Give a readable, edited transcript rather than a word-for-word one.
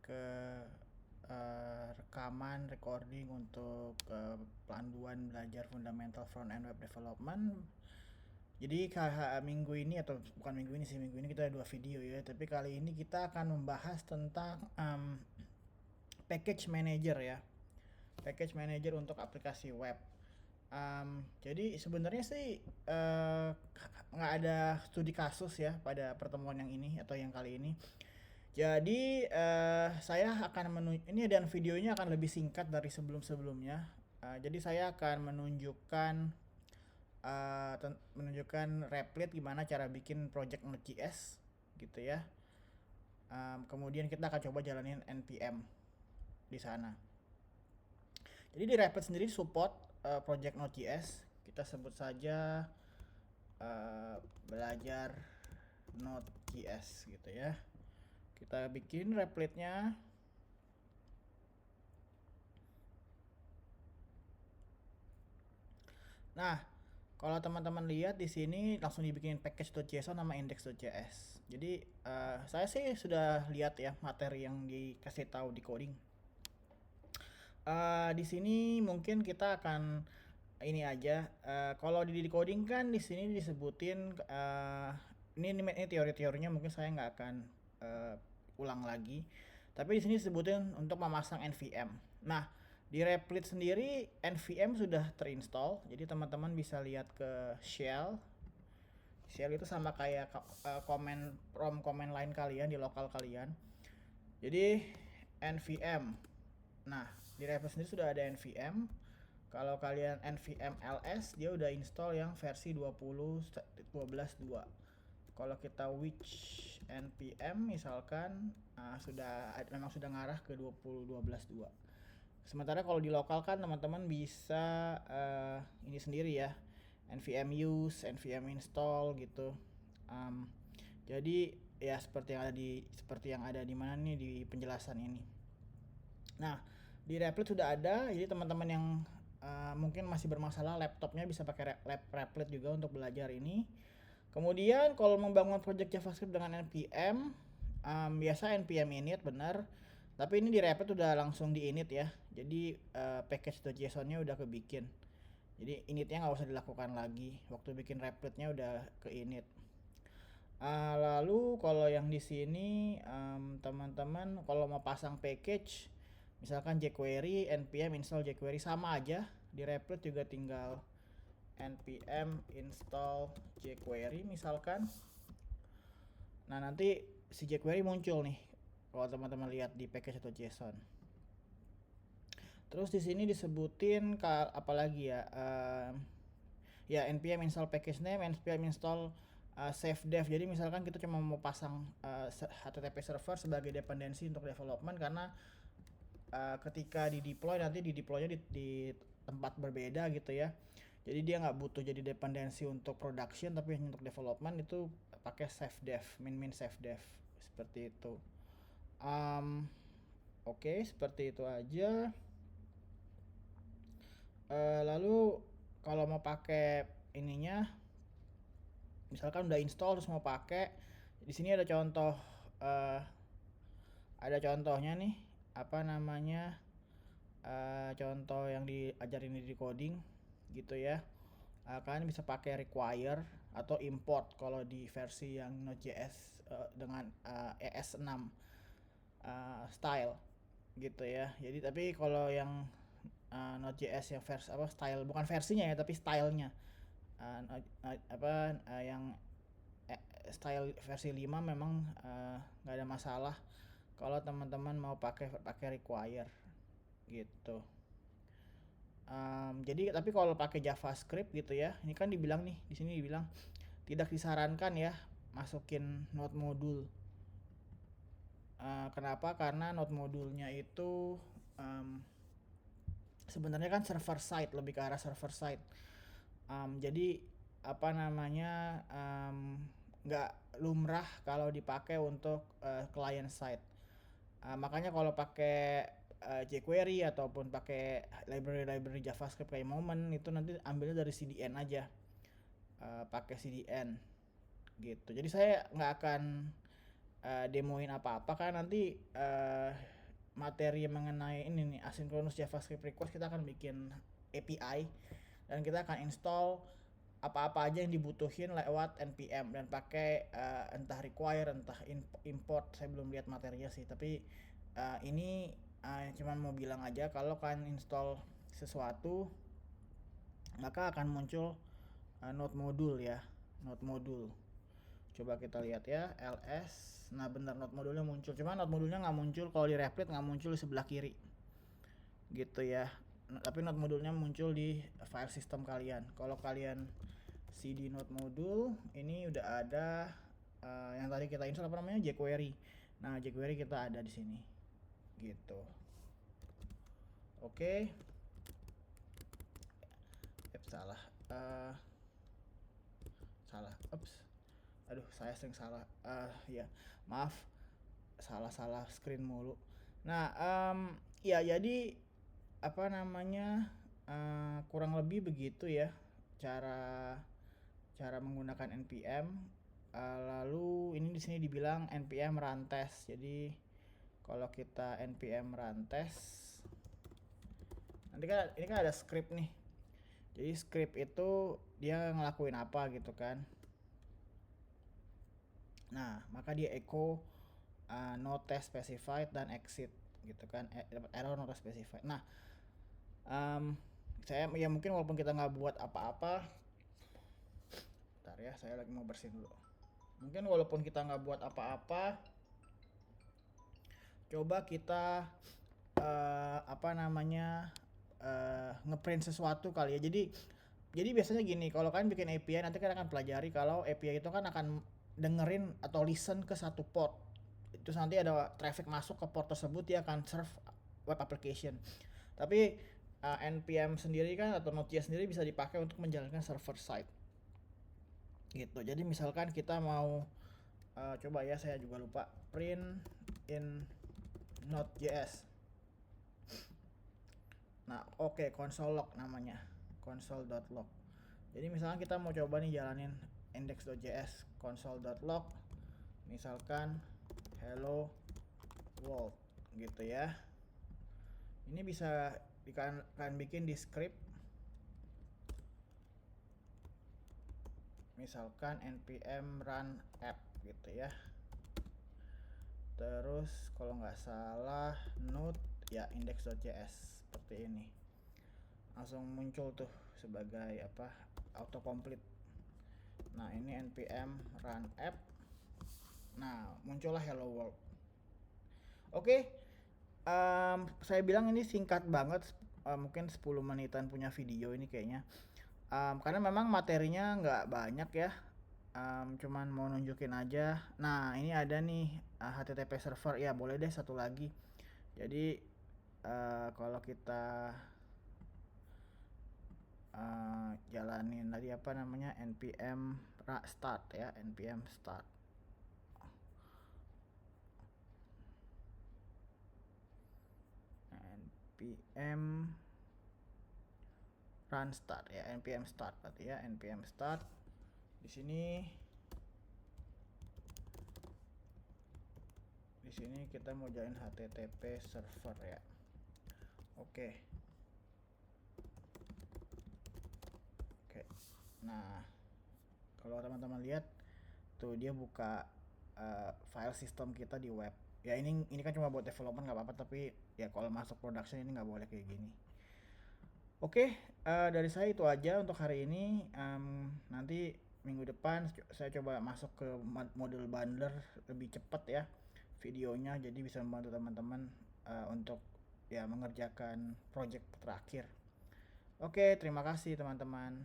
ke rekaman recording untuk panduan belajar fundamental front end web development. Jadi minggu ini, atau bukan minggu ini sih, minggu ini kita ada 2 video ya, tapi kali ini kita akan membahas tentang package manager ya, package manager untuk aplikasi web. Jadi sebenarnya sih nggak ada studi kasus ya pada pertemuan yang ini atau yang kali ini. Jadi saya akan ini, dan videonya akan lebih singkat dari sebelum-sebelumnya. Jadi saya akan menunjukkan Replit gimana cara bikin project Node.js gitu ya. Kemudian kita akan coba jalanin npm di sana. Jadi di Replit sendiri support project Node.js. Kita sebut saja belajar Node.js gitu ya. Kita bikin Replitnya. Nah, kalau teman-teman lihat di sini langsung dibikin package.json sama index.js. Jadi saya sih sudah lihat ya materi yang dikasih tahu di coding. Di sini mungkin kita akan ini aja. Kalau di coding kan di sini disebutin ini teori-teorinya, mungkin saya nggak akan ulang lagi. Tapi di sini disebutin untuk memasang nvm. Nah, di Replit sendiri nvm sudah terinstall, jadi teman-teman bisa lihat ke shell. Shell itu sama kayak command line kalian di lokal kalian. Jadi nvm. Nah, di Replit sendiri sudah ada nvm. Kalau kalian nvm ls, dia udah install yang versi 20.12.2. Kalau kita which npm misalkan memang sudah ngarah ke 20.12.2. Sementara kalau di lokal kan teman-teman bisa ini sendiri ya, nvm use, nvm install gitu. Jadi ya seperti yang ada di mana nih di penjelasan ini. Nah, di Replit sudah ada, jadi teman-teman yang mungkin masih bermasalah laptopnya bisa pakai Replit juga untuk belajar ini. Kemudian kalau membangun project JavaScript dengan npm, biasa npm init benar, tapi ini di Replit udah langsung di init ya. Jadi package.json-nya udah kebikin. Jadi initnya nggak usah dilakukan lagi. Waktu bikin Replit-nya udah ke init. Lalu kalau yang di sini teman-teman kalau mau pasang package, misalkan jQuery, npm install jQuery sama aja. Di Replit juga tinggal npm install jQuery misalkan. Nah, nanti si jQuery muncul nih kalau teman-teman lihat di package.json. Terus di sini disebutin apalagi ya, ya npm install package name, npm install save dev. Jadi misalkan kita cuma mau pasang HTTP server sebagai dependensi untuk development, karena ketika di deploy nanti di deploynya di tempat berbeda gitu ya. Jadi dia nggak butuh jadi dependensi untuk production, tapi untuk development itu pakai save dev, min save dev seperti itu. Oke, seperti itu aja. Lalu kalau mau pakai ininya, misalkan udah install terus mau pakai, di sini ada contohnya nih, apa namanya, contoh yang diajarin di coding gitu ya. Kalian bisa pakai require atau import kalau di versi yang Node.js dengan ES6 style gitu ya. Jadi tapi kalau yang Node.js yang versi style, bukan versinya ya tapi stylenya, yang style versi 5 memang nggak ada masalah kalau teman-teman mau pakai require gitu. Jadi tapi kalau pakai JavaScript gitu ya, ini kan dibilang nih, di sini dibilang tidak disarankan ya masukin node modul. Kenapa? Karena node modulnya itu sebenarnya kan server side, lebih ke arah server side. Jadi apa namanya, nggak lumrah kalau dipakai untuk client side. Makanya kalau pakai jQuery ataupun pakai library JavaScript kayak Moment, itu nanti ambilnya dari CDN aja, pakai CDN gitu. Jadi saya nggak akan demoin apa-apa kan nanti materi mengenai ini nih, asynchronous JavaScript request, kita akan bikin API dan kita akan install apa-apa aja yang dibutuhin lewat npm dan pakai entah require entah import. Saya belum lihat materinya sih, tapi ini cuman mau bilang aja kalau kalian install sesuatu maka akan muncul node module ya, node module. Coba kita lihat ya, ls. Nah bener, node modulnya muncul, cuma node modulnya nggak muncul kalau di Replit, nggak muncul di sebelah kiri gitu ya. Tapi node modulnya muncul di file system kalian. Kalau kalian cd node module, ini udah ada yang tadi kita install apa namanya, jQuery. Nah jQuery kita ada di sini gitu. Oke. Salah. Ups. Aduh, saya sering salah. Ya, maaf. Salah screen mulu. Nah, ya jadi apa namanya, kurang lebih begitu ya cara menggunakan npm. Lalu ini di sini dibilang npm run test. Jadi kalau kita npm run test, nanti kan ini kan ada script nih. Jadi script itu dia ngelakuin apa gitu kan. Nah, maka dia echo no test specified dan exit gitu kan, dapat error not specified. Nah, saya ya mungkin walaupun kita nggak buat apa-apa, bentar ya, saya lagi mau bersihin dulu. Mungkin walaupun kita nggak buat apa-apa, coba kita apa namanya, ngeprint sesuatu kali ya. Jadi biasanya gini, kalau kalian bikin API nanti kalian akan pelajari kalau API itu kan akan dengerin atau listen ke satu port. Terus nanti ada traffic masuk ke port tersebut, dia akan serve web application. Tapi npm sendiri kan atau Node.js sendiri bisa dipakai untuk menjalankan server side gitu. Jadi misalkan kita mau coba ya, saya juga lupa, print in Node.js. Nah oke, console log namanya, console.log. Jadi misalkan kita mau coba nih jalanin index.js, console.log, misalkan hello world gitu ya. Ini bisa kalian bikin di script, misalkan npm run app gitu ya. Terus kalau nggak salah node ya index.js seperti ini, langsung muncul tuh sebagai apa, autocomplete. Nah ini npm run app, nah muncullah hello world. Oke. Saya bilang ini singkat banget, mungkin 10 menitan punya video ini kayaknya, karena memang materinya nggak banyak ya, cuman mau nunjukin aja. Nah ini ada nih HTTP server ya, boleh deh satu lagi. Jadi kalau kita jalanin tadi apa namanya, npm start ya, npm start. npm run start ya, npm start berarti ya, npm start. Di sini kita mau jalin HTTP server ya. Oke. Nah, kalau teman-teman lihat tuh dia buka file system kita di web. Ya ini kan cuma buat development nggak apa-apa, tapi ya kalau masuk production ini nggak boleh kayak gini. Oke, dari saya itu aja untuk hari ini. Nanti minggu depan saya coba masuk ke model bundler lebih cepat ya videonya, jadi bisa membantu teman-teman untuk ya mengerjakan project terakhir. Oke, terima kasih teman-teman.